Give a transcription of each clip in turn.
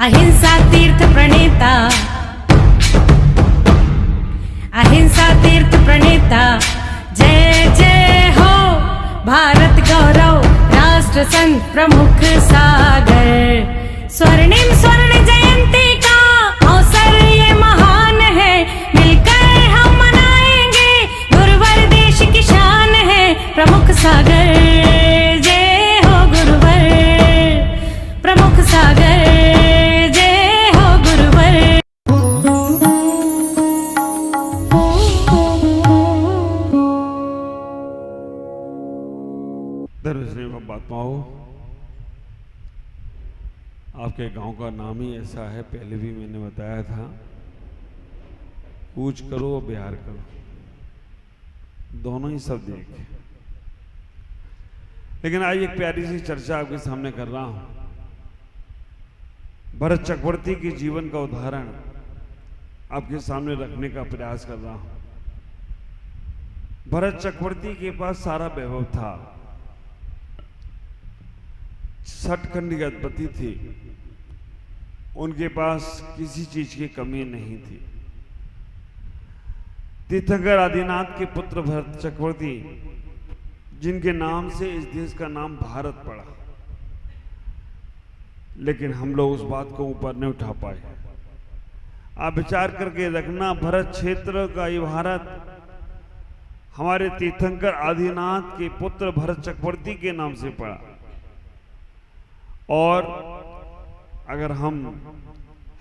अहिंसा तीर्थ प्रणेता, अहिंसा तीर्थ प्रणेता, जय जय हो भारत गौरव राष्ट्र संत प्रमुख सागर। स्वर्णिम स्वर्ण जयंती का अवसर ये महान है, मिलकर हम मनाएंगे गुरुवर देश की शान है प्रमुख सागर। जय हो गुरुवर प्रमुख सागर, जय हो गुरुवर। धर्मश्री महात्माओं, आपके गांव का नाम ही ऐसा है, पहले भी मैंने बताया था, कूच करो बिहार करो, दोनों ही शब्द एक है। लेकिन आज एक प्यारी सी चर्चा आपके सामने कर रहा हूं। भरत चक्रवर्ती के जीवन का उदाहरण आपके सामने रखने का प्रयास कर रहा हूं। भरत चक्रवर्ती के पास सारा वैभव था, सठखंड की अधिपति थी, उनके पास किसी चीज की कमी नहीं थी। तीर्थंकर आदिनाथ के पुत्र भरत चक्रवर्ती, जिनके नाम से इस देश का नाम भारत पड़ा, लेकिन हम लोग उस बात को ऊपर नहीं उठा पाए। आप विचार करके रखना, भरत क्षेत्र का ये भारत हमारे तीर्थंकर आदिनाथ के पुत्र भरत चक्रवर्ती के नाम से पड़ा। और अगर हम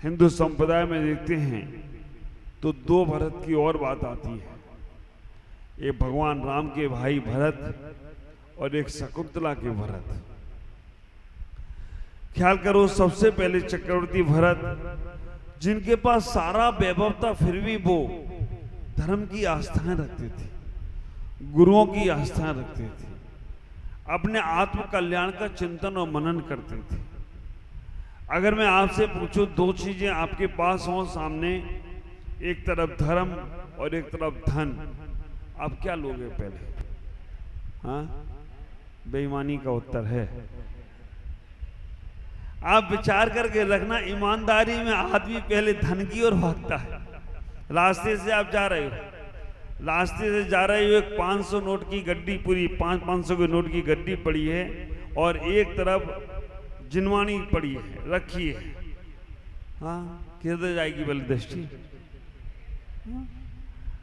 हिंदू संप्रदाय में देखते हैं तो दो भरत की और बात आती है, एक भगवान राम के भाई भरत और एक शकुंतला के भरत। ख्याल करो, सबसे पहले चक्रवर्ती भरत, जिनके पास सारा वैभव था, फिर भी वो धर्म की आस्थाएं रखते थे, गुरुओं की आस्थाएं रखते थे, अपने आत्म कल्याण का चिंतन और मनन करते थे। अगर मैं आपसे पूछूं, दो चीजें आपके पास हों सामने, एक तरफ धर्म और एक तरफ धन, आप क्या लोगे पहले? हाँ, बेईमानी का उत्तर है। आप विचार करके रखना, ईमानदारी में आदमी पहले धन की ओर भागता है। रास्ते से आप जा रहे हो, रास्ते से जा रहे हो, एक 500 नोट की गड्डी, पूरी 500 के नोट की गड्डी पड़ी है और एक तरफ जिनवानी पड़ी है, रखी है। हाँ, किधर जाएगी बल दृष्टि?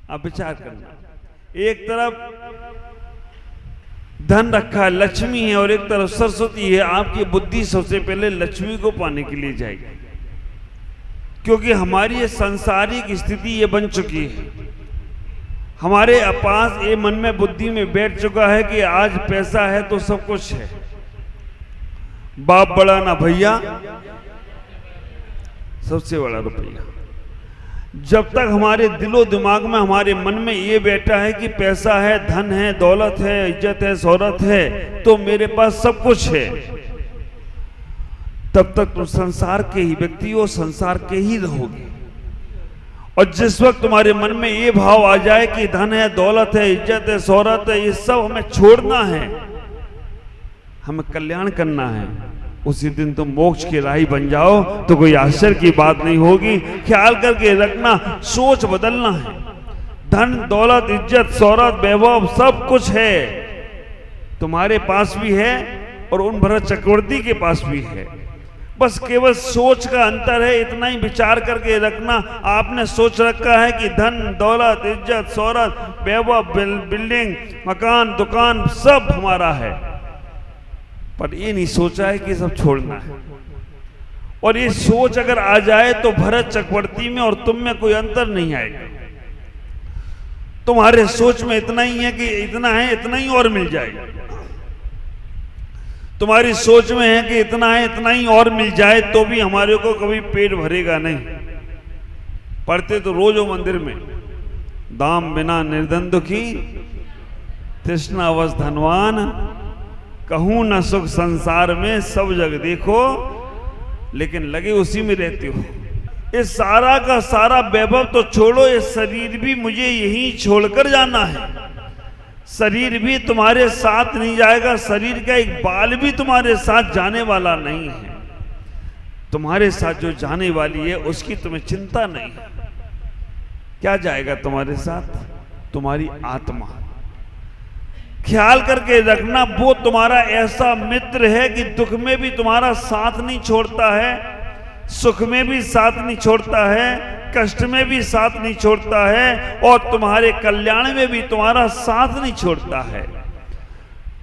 आप विचार करना, एक तरफ धन रखा है, लक्ष्मी है, और एक तरफ सरस्वती है। आपकी बुद्धि सबसे पहले लक्ष्मी को पाने के लिए जाएगी, क्योंकि हमारी ये सांसारिक स्थिति ये बन चुकी है। हमारे पास ये मन में बुद्धि में बैठ चुका है कि आज पैसा है तो सब कुछ है। बाप बड़ा ना भैया, सबसे बड़ा रुपया। जब तक हमारे दिलो दिमाग में, हमारे मन में ये बैठा है कि पैसा है, धन है, दौलत है, इज्जत है, शोहरत है, तो मेरे पास सब कुछ है, तब तक तुम संसार के ही व्यक्ति हो, संसार के ही रहोगे। और जिस वक्त तुम्हारे मन में ये भाव आ जाए कि धन है, दौलत है, इज्जत है, शोहरत है, ये सब हमें छोड़ना है, हमें कल्याण करना है, उसी दिन तुम मोक्ष के राही बन जाओ तो कोई आश्चर्य की बात नहीं होगी। ख्याल करके रखना, सोच बदलना है। धन, दौलत, इज्जत, शोहरत, वैभव सब कुछ है, तुम्हारे पास भी है और उन भरत चक्रवर्ती के पास भी है। बस केवल सोच का अंतर है, इतना ही विचार करके रखना। आपने सोच रखा है कि धन, दौलत, इज्जत, शोहरत, वैभव, बिल्डिंग, मकान, दुकान सब हमारा है, पर ये नहीं सोचा है कि सब छोड़ना है। और ये सोच अगर आ जाए तो भरत चक्रवर्ती में और तुम में कोई अंतर नहीं आएगा। तुम्हारे सोच में इतना ही है कि इतना है, इतना ही और मिल जाएगा। तुम्हारी सोच में है कि इतना है, इतना ही और मिल जाए, तो भी हमारे को कभी पेट भरेगा नहीं। पढ़ते तो रोज हो मंदिर में, दाम बिना निर्धन दुखी, तृष्णा अवस धनवान, कहूं न सुख संसार में, सब जग देखो, लेकिन लगे उसी में रहते हो। ये सारा का सारा वैभव तो छोड़ो, ये शरीर भी मुझे यहीं छोड़कर जाना है। शरीर भी तुम्हारे साथ नहीं जाएगा, शरीर का एक बाल भी तुम्हारे साथ जाने वाला नहीं है। तुम्हारे साथ जो जाने वाली है उसकी तुम्हें चिंता नहीं। क्या जाएगा तुम्हारे साथ? तुम्हारी आत्मा। ख्याल करके रखना, वो तुम्हारा ऐसा मित्र है कि दुख में भी तुम्हारा साथ नहीं छोड़ता है, सुख में भी साथ नहीं छोड़ता है, कष्ट में भी साथ नहीं छोड़ता है, और तुम्हारे कल्याण में भी तुम्हारा साथ नहीं छोड़ता है।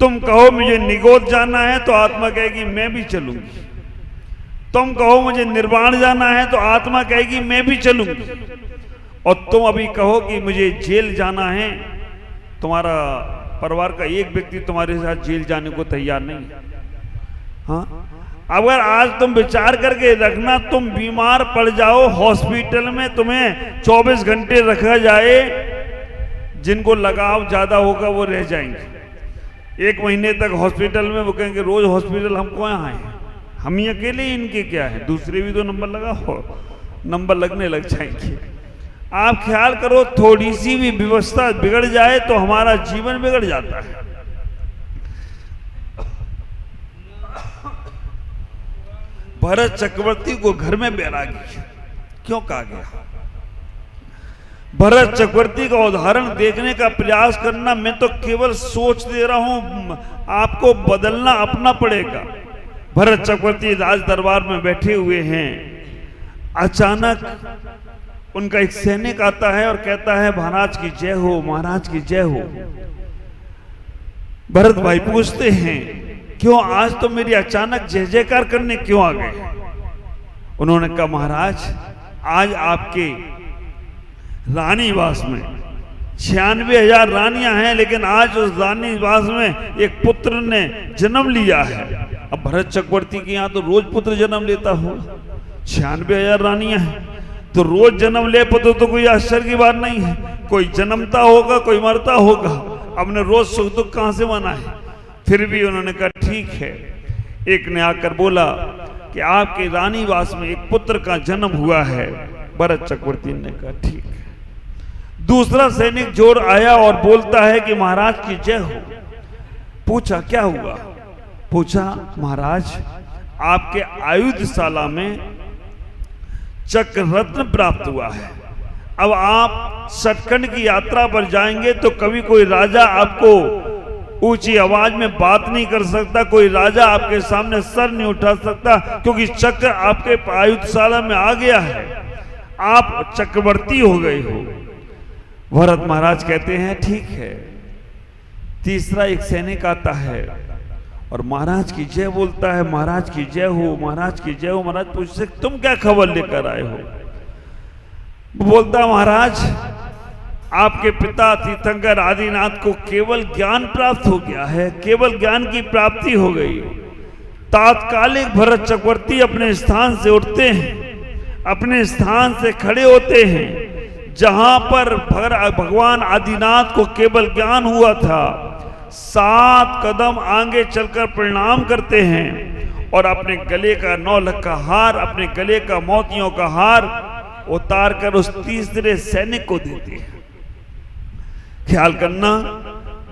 तुम कहो मुझे निगोद जाना है तो आत्मा कहेगी मैं भी चलूंगी। तुम कहो मुझे निर्वाण जाना है तो आत्मा कहेगी मैं भी चलूंगी। और तुम अभी कहो कि मुझे जेल जाना है, तुम्हारा परिवार का एक व्यक्ति तुम्हारे साथ जेल जाने को तैयार नहीं। हाँ, अगर आज तुम विचार करके रखना, तुम बीमार पड़ जाओ हॉस्पिटल में, तुम्हें 24 घंटे रखा जाए, जिनको लगाव ज्यादा होगा वो रह जाएंगे। 1 महीने तक हॉस्पिटल में, वो कहेंगे रोज हॉस्पिटल हमको यहाँ आए, हम ही अकेले इनके क्या है, दूसरे भी तो नंबर लगाओ, नंबर लगने लग जाएंगे। आप ख्याल करो, थोड़ी सी भी व्यवस्था बिगड़ जाए तो हमारा जीवन बिगड़ जाता है। भरत चक्रवर्ती को घर में बैरागी क्यों कहा गया? भरत चक्रवर्ती का उदाहरण देखने का प्रयास करना, मैं तो केवल सोच दे रहा हूं, आपको बदलना अपना पड़ेगा। भरत चक्रवर्ती राज दरबार में बैठे हुए हैं, अचानक उनका एक सैनिक आता है और कहता है महाराज की जय हो, महाराज की जय हो। भरत भाई पूछते हैं क्यों आज तो मेरी अचानक जय जयकार करने क्यों आ गए? उन्होंने कहा महाराज आज आपके रानीवास में 96,000 रानियां हैं, लेकिन आज उस रानीवास में एक पुत्र ने जन्म लिया है। अब भरत चक्रवर्ती के यहाँ तो रोज पुत्र जन्म लेता हो, 96,000 रानियां हैं तो रोज जन्म ले पुत्र तो कोई आश्चर्य की बात नहीं है। कोई जन्मता होगा, कोई मरता होगा, अपने रोज सुख दुख कहां से मना है। फिर भी उन्होंने कहा ठीक है। एक ने आकर बोला कि आपके रानीवास में एक पुत्र का जन्म हुआ है। भरत चक्रवर्ती ने कहा ठीक है। दूसरा सैनिक जोर आया और बोलता है कि महाराज की जय हो। पूछा क्या हुआ? पूछा महाराज आपके आयुधशाला में चक्र रत्न प्राप्त हुआ है। अब आप सचखंड की यात्रा पर जाएंगे तो कभी कोई राजा आपको ऊंची आवाज में बात नहीं कर सकता, कोई राजा आपके सामने सर नहीं उठा सकता, क्योंकि चक्र आपके आयुधशाला में आ गया है, आप चक्रवर्ती हो गए हो। भरत महाराज कहते हैं ठीक है। तीसरा एक सैनिक आता है और महाराज की जय बोलता है, महाराज की जय हो, महाराज की जय हो। महाराज पूछते तुम क्या खबर लेकर आए हो? बोलता महाराज आपके पिता तीर्थंकर आदिनाथ को केवल ज्ञान प्राप्त हो गया है, केवल ज्ञान की प्राप्ति हो गई। तात्कालिक भरत चक्रवर्ती अपने स्थान से उठते हैं, अपने स्थान से खड़े होते हैं। जहां पर भगवान आदिनाथ को केवल ज्ञान हुआ था, 7 कदम आगे चलकर प्रणाम करते हैं और अपने गले का 9 लाख का हार, अपने गले का मोतियों का हार उतार कर उस तीसरे सैनिक को देते हैं। ख्याल करना,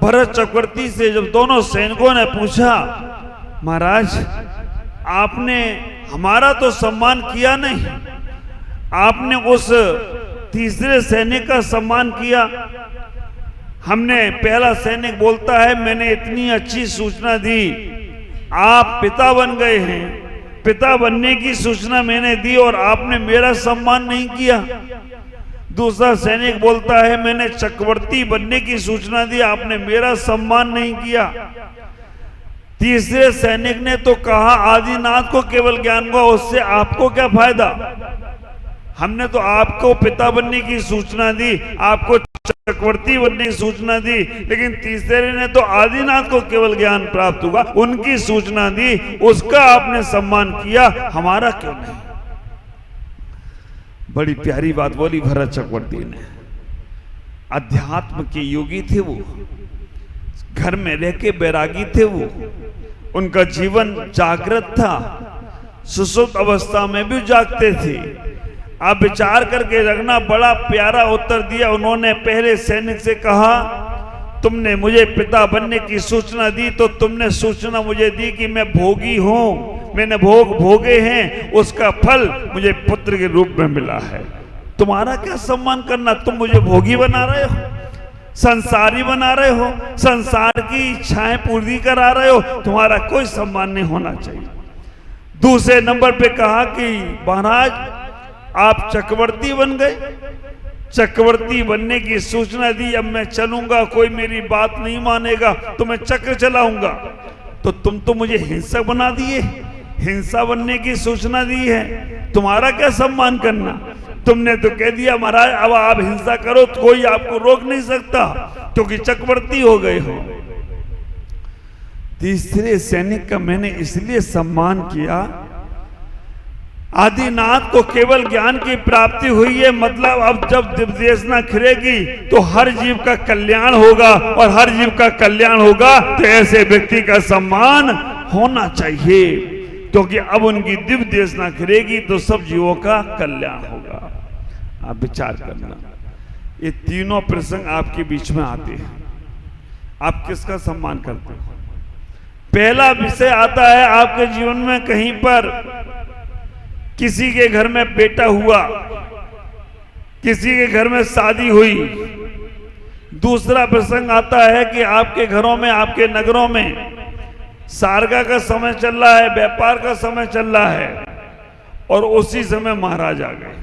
भरत चक्रवर्ती से जब दोनों सैनिकों ने पूछा महाराज आपने हमारा तो सम्मान किया नहीं, आपने उस तीसरे सैनिक का सम्मान किया। हमने, पहला सैनिक बोलता है मैंने इतनी अच्छी सूचना दी, आप पिता बन गए हैं, पिता बनने की सूचना मैंने दी और आपने मेरा सम्मान नहीं किया। दूसरा सैनिक बोलता है मैंने चक्रवर्ती बनने की सूचना दी, आपने मेरा सम्मान नहीं किया। तीसरे सैनिक ने तो कहा आदिनाथ को केवल ज्ञान हुआ, उससे आपको क्या फायदा? हमने तो आपको पिता बनने की सूचना दी, आपको चक्रवर्ती बनने की सूचना दी, लेकिन तीसरे ने तो आदिनाथ को केवल ज्ञान प्राप्त हुआ उनकी सूचना दी, उसका आपने सम्मान किया, हमारा क्यों नहीं? बड़ी प्यारी बात बोली भरत चक्रवर्ती ने। अध्यात्म के योगी थे वो, घर में रह के बैरागी थे वो, उनका जीवन जागृत था, सुसुप्त अवस्था में भी जागते थे। आप विचार करके रखना, बड़ा प्यारा उत्तर दिया उन्होंने। पहले सैनिक से कहा तुमने मुझे पिता बनने की सूचना दी तो तुमने सूचना मुझे दी कि मैं भोगी हूं, मैंने भोग भोगे हैं, उसका फल मुझे पुत्र के रूप में मिला है। तुम्हारा क्या सम्मान करना? तुम मुझे भोगी बना रहे हो, संसारी बना रहे हो, संसार की इच्छाएं पूरी करा रहे हो, तुम्हारा कोई सम्मान नहीं होना चाहिए। दूसरे नंबर पे कहा कि महाराज आप चक्रवर्ती बन गए, चक्रवर्ती बनने की सूचना दी, अब मैं चलूंगा, कोई मेरी बात नहीं मानेगा तो मैं चक्र चलाऊंगा। तो तुम तो मुझे हिंसक बना दिए, हिंसा बनने की सूचना दी है, तुम्हारा क्या सम्मान करना? तुमने तो कह दिया महाराज अब आप हिंसा करो तो कोई आपको रोक नहीं सकता क्योंकि चक्रवर्ती हो गए हो। तीसरे सैनिक का मैंने इसलिए सम्मान किया, आदिनाथ को केवल ज्ञान की प्राप्ति हुई है, मतलब अब जब दिव्यदेशना खिलेगी तो हर जीव का कल्याण होगा, और हर जीव का कल्याण होगा तो ऐसे व्यक्ति का सम्मान होना चाहिए, क्योंकि अब उनकी दिव्य देशना खिलेगी तो सब जीवों का कल्याण होगा। आप विचार करना, ये तीनों प्रसंग आपके बीच में आते हैं, आप किसका सम्मान करते हैं? पहला विषय आता है आपके जीवन में, कहीं पर किसी के घर में बेटा हुआ, किसी के घर में शादी हुई। दूसरा प्रसंग आता है कि आपके घरों में, आपके नगरों में सारगा का समय चल रहा है, व्यापार का समय चल रहा है, और उसी समय महाराज आ गए।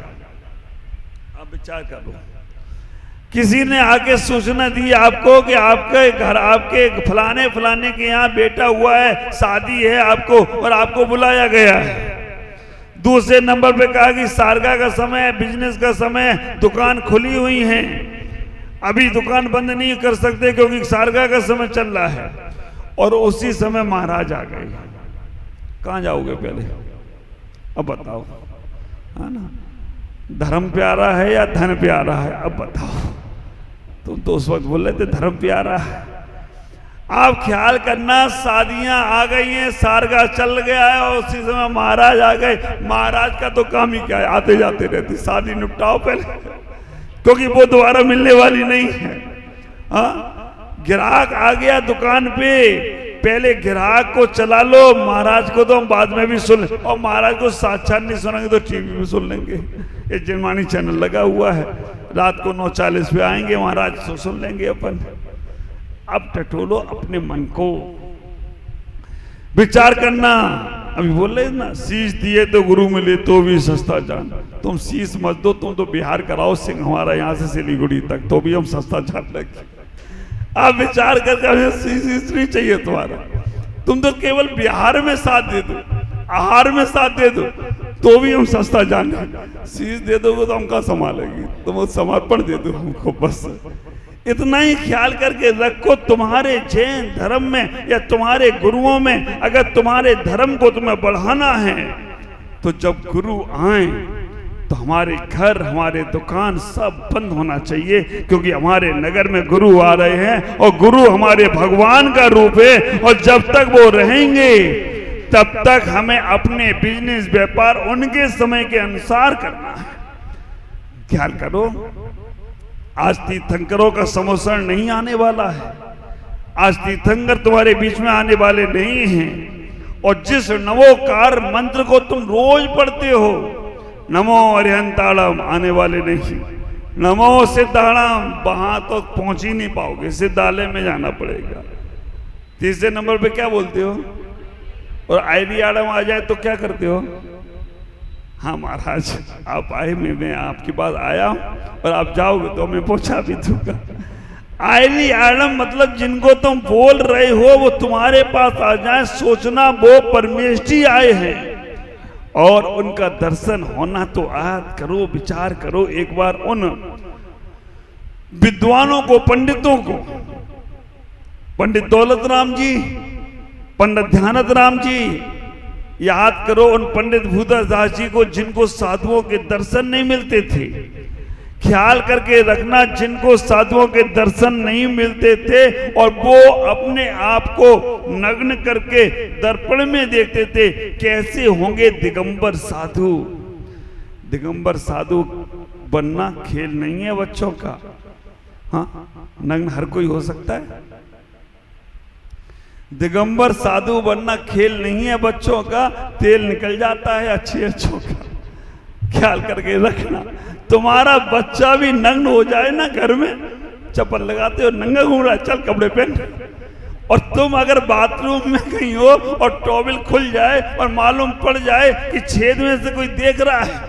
आप विचार करो, किसी ने आके सूचना दी आपको कि आपके घर, आपके फलाने फलाने के यहाँ बेटा हुआ है, शादी है आपको, और आपको बुलाया गया है। दूसरे नंबर पे कहा कि सारगा का समय है, बिजनेस का समय है, दुकान खुली हुई है, अभी दुकान बंद नहीं कर सकते क्योंकि सारगा का समय चल रहा है, और उसी समय महाराज आ गए। कहाँ जाओगे पहले? अब बताओ, है ना? धर्म प्यारा है या धन प्यारा है? अब बताओ। तुम तो उस वक्त बोल रहे थे धर्म प्यारा है। आप ख्याल करना, शादियां आ गई हैं, सारगा चल गया है, और उसी समय महाराज आ गए। महाराज का तो काम ही क्या है, आते जाते रहते, शादी निपटाओ पहले, क्योंकि वो दोबारा मिलने वाली नहीं है। हाँ, ग्राहक आ गया दुकान पे, पहले ग्राहक को चला लो, महाराज को तो हम बाद में भी सुन, और महाराज को साक्षात नहीं सुनेंगे तो टीवी में सुन लेंगे। ये जनवाणी चैनल लगा हुआ है, रात को 9:40 पे आएंगे महाराज, तो सुन लेंगे अपन। अब टटोलो अपने मन को, विचार करना। अभी बोल रहे ना, शीश दिए तो गुरु मिले तो भी सस्ता जान। तुम शीश मत दो, तुम तो बिहार कराओ सिंह हमारा यहाँ से सिलीगुड़ी तक, तो भी हम सस्ता जान लगे। आप विचार करके, हमें शीश नहीं चाहिए तुम्हारा, तुम तो केवल बिहार में साथ दे दो, आहार में साथ दे दो, तो भी हम सस्ता जान। शीश दे दोगे तो हम कहाँ संभालेंगे, तुम समर्पण दे दो हमको, बस इतना ही ख्याल करके रखो। तुम्हारे जैन धर्म में या तुम्हारे गुरुओं में अगर तुम्हारे धर्म को तुम्हें बढ़ाना है, तो जब गुरु आए तो हमारे घर, हमारे दुकान सब बंद होना चाहिए, क्योंकि हमारे नगर में गुरु आ रहे हैं, और गुरु हमारे भगवान का रूप है, और जब तक वो रहेंगे तब तक हमें अपने बिजनेस व्यापार उनके समय के अनुसार करना है। ख्याल करो, आज तीर्थंकरों का समोसण नहीं आने वाला है, आज तीर्थंकर तुम्हारे बीच में आने वाले नहीं हैं। और जिस नवोकार मंत्र को तुम रोज पढ़ते हो, नमो अरिहंताड़म, आने वाले नहीं। नमो सिद्धाड़म, वहां तो पहुंच ही नहीं पाओगे, सिद्धालय में जाना पड़ेगा। तीसरे नंबर पे क्या बोलते हो? और आइडियाड़म आ जाए तो क्या करते हो? हाँ महाराज आप आए, मैं आपके पास आया हूं, और आप जाओगे तो मैं पहुंचा भी दूंगा। आयली आलम मतलब जिनको तुम बोल रहे हो वो तुम्हारे पास आ जाए, सोचना वो परमेष्ठी आए हैं, और उनका दर्शन होना तो आज करो, विचार करो एक बार उन विद्वानों को, पंडितों को, पंडित दौलत राम जी, पंडित ध्यानत राम जी, याद करो उन पंडित भूदास जी को जिनको साधुओं के दर्शन नहीं मिलते थे। ख्याल करके रखना, जिनको साधुओं के दर्शन नहीं मिलते थे और वो अपने आप को नग्न करके दर्पण में देखते थे, कैसे होंगे दिगंबर साधु। दिगंबर साधु बनना खेल नहीं है बच्चों का। हाँ, नग्न हर कोई हो सकता है। दिगंबर साधु बनना खेल नहीं है बच्चों का, तेल निकल जाता है अच्छे अच्छों का, ख्याल करके रखना। तुम्हारा बच्चा भी नग्न हो जाए ना घर में, चप्पल लगाते हो नंगा घूम रहा है, चल कपड़े पहन, और तुम अगर बाथरूम में कहीं हो और टॉवल खुल जाए और मालूम पड़ जाए कि छेद में से कोई देख रहा है,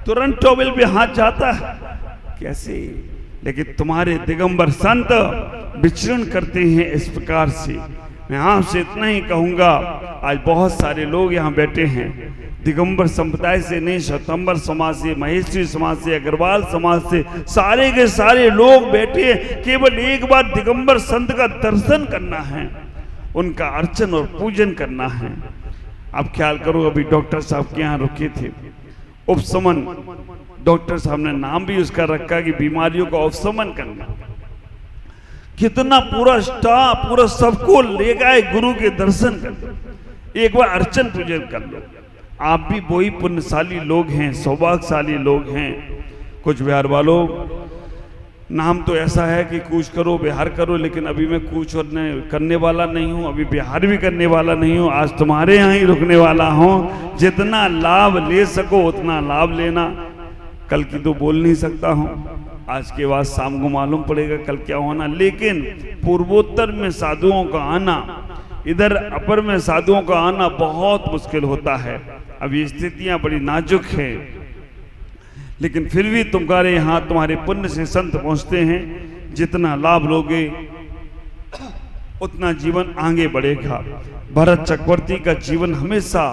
तुरंत टॉवल पे हाथ जाता है, कैसे? लेकिन तुम्हारे दिगंबर संत विचरण करते हैं इस प्रकार से। मैं आपसे इतना ही कहूंगा, आज बहुत सारे लोग यहाँ बैठे हैं, दिगंबर संप्रदाय से नहीं, श्वेतांबर समाज से, महेश्वरी समाज से, अग्रवाल समाज से, सारे के सारे लोग बैठे हैं। केवल एक बार दिगंबर संत का दर्शन करना है, उनका अर्चन और पूजन करना है। आप ख्याल करो, अभी डॉक्टर साहब के यहाँ रुके थे, उपशमन, डॉक्टर साहब ने नाम भी उसका रखा कि बीमारियों का उपशमन करना। कितना पूरा स्टाफ, पूरा सबको ले गए गुरु के दर्शन कर, एक बार अर्चन पूजन कर लो। आप भी वही पुण्यशाली लोग हैं, सौभाग्यशाली लोग हैं। कुछ बिहार वालों, नाम तो ऐसा है कि कूच करो बिहार करो, लेकिन अभी मैं कूच करने वाला नहीं हूँ, अभी बिहार भी करने वाला नहीं हूँ, आज तुम्हारे यहाँ ही रुकने वाला हूँ। जितना लाभ ले सको उतना लाभ लेना। कल की तो बोल नहीं सकता हूँ, आज के बाद शाम को मालूम पड़ेगा कल क्या होना। लेकिन पूर्वोत्तर में साधुओं का आना, इधर अपर में साधुओं का आना बहुत मुश्किल होता है। अभी स्थितियां बड़ी नाजुक हैं, लेकिन फिर भी तुम्हारे यहाँ तुम्हारे पुण्य से संत पहुंचते हैं। जितना लाभ लोगे उतना जीवन आगे बढ़ेगा। भरत चक्रवर्ती का जीवन हमेशा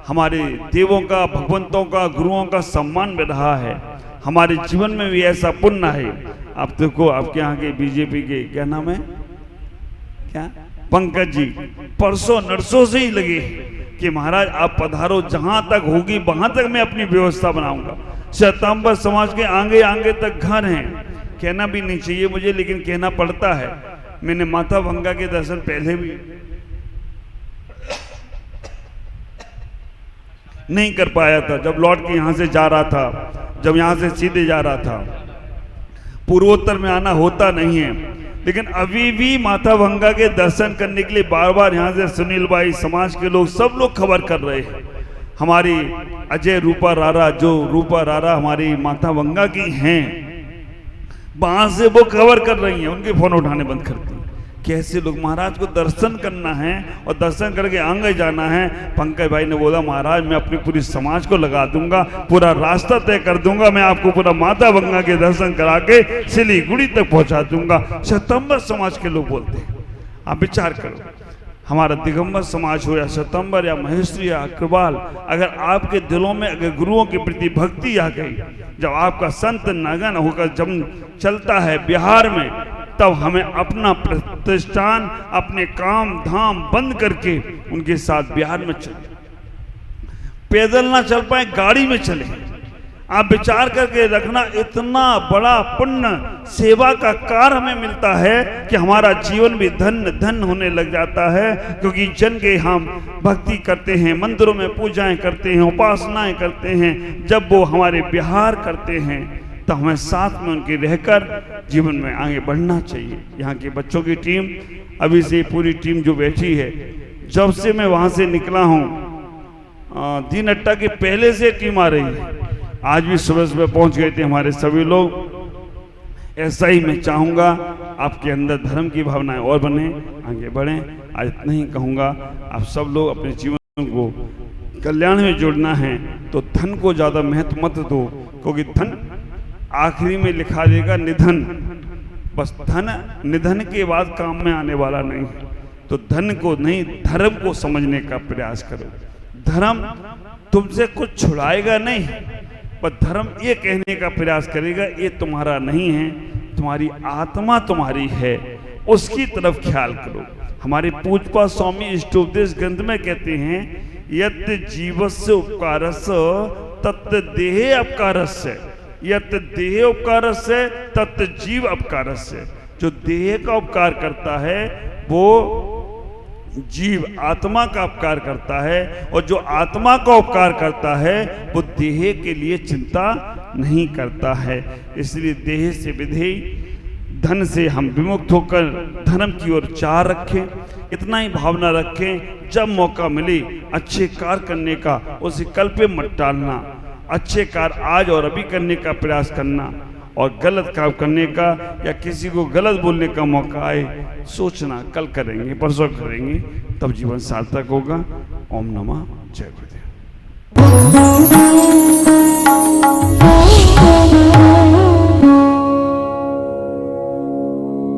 हमारे देवों का, भगवंतों का, गुरुओं का सम्मान में रहा है। हमारे जीवन में भी ऐसा पुण्य है। आप देखो, आपके यहाँ के बीजेपी के क्या नाम है, क्या पंकज जी, परसों नरसों से ही लगे कि महाराज आप पधारो, जहां तक होगी वहां तक मैं अपनी व्यवस्था बनाऊंगा। श्वेतांबर समाज के आगे आगे तक घर हैं, कहना भी नहीं चाहिए मुझे, लेकिन कहना पड़ता है। मैंने माता भंगा के दर्शन पहले भी नहीं कर पाया था, जब लौट के यहां से जा रहा था, जब यहां से सीधे जा रहा था। पूर्वोत्तर में आना होता नहीं है, लेकिन अभी भी माता भंगा के दर्शन करने के लिए बार बार यहाँ से सुनील भाई, समाज के लोग, सब लोग खबर कर रहे हैं। हमारी अजय रूपा रारा, जो रूपा रारा हमारी माता भंगा की हैं, वहां से वो खबर कर रही हैं, उनके फोन उठाने बंद कर दिए। कैसे लोग, महाराज को दर्शन करना है और दर्शन करके आगे जाना है। पंकज भाई ने बोला, महाराज मैं अपनी पूरी समाज को लगा दूंगा, पूरा रास्ता तय कर दूंगा, मैं आपको पूरा माता भंगा के दर्शन करा के सिलीगुड़ी तक पहुंचा दूंगा। श्वेतांबर समाज के लोग बोलते हैं। आप विचार करो, हमारा दिगंबर समाज हो या श्वेतांबर या महेश्वरी या अग्रवाल, अगर आपके दिलों में अगर गुरुओं के प्रति भक्ति आ गई, जब आपका संत नगन होकर जब चलता है बिहार में, तब हमें अपना प्रतिष्ठान, अपने काम धाम बंद करके उनके साथ बिहार में चले। पैदल ना चल पाए, गाड़ी में चले। आप विचार करके रखना, इतना बड़ा पुण्य सेवा का कार्य हमें मिलता है कि हमारा जीवन भी धन्य धन्य होने लग जाता है। क्योंकि जन के हम भक्ति करते हैं, मंदिरों में पूजाएं करते हैं, उपासनाएं करते हैं, जब वो हमारे बिहार करते हैं तो हमें साथ में उनके रहकर जीवन में आगे बढ़ना चाहिए। यहाँ के बच्चों की टीम, अभी से पूरी टीम जो बैठी है, जब से मैं वहाँ से निकला हूँ, दीन अट्टा के पहले से टीम आ रही है। आज भी सुबह सुबह पहुँच गए थे हमारे सभी लोग। ऐसा ही मैं चाहूँगा आपके अंदर धर्म की भावनाएं और बने, आगे बढ़ें। आज इतना ही कहूँगा, आप सब लोग अपने जीवन को कल्याण में जोड़ना है तो धन को ज़्यादा महत्व मत दो, क्योंकि धन आखिरी में लिखा देगा निधन। बस धन, निधन के बाद काम में आने वाला नहीं। तो धन को नहीं, धर्म को समझने का प्रयास करो। धर्म तुमसे कुछ छुड़ाएगा नहीं, पर धर्म ये कहने का प्रयास करेगा ये तुम्हारा नहीं है, तुम्हारी आत्मा तुम्हारी है, उसकी तरफ ख्याल करो। हमारे पूज्यपाद स्वामी इष्टोपदेश ग्रंथ में कहते हैं, यत् जीवस्य उपकारस्य तत् देहे अपकारस्य, यत् देह उपकारस्य तत् जीव अपकारस्य। जो देह का उपकार करता है वो जीव आत्मा का उपकार करता है, और जो आत्मा का उपकार करता है वो देह के लिए चिंता नहीं करता है। इसलिए देह से विधेय, धन से हम विमुक्त होकर धर्म की ओर चाह रखें। इतना ही भावना रखें, जब मौका मिले अच्छे कार्य करने का उसे कल पे मत टालना, अच्छे कार्य आज और अभी करने का प्रयास करना, और गलत काम करने का या किसी को गलत बोलने का मौका आए सोचना कल करेंगे परसों करेंगे, तब जीवन सार्थक होगा। ओम नमः जय गुरुदेव।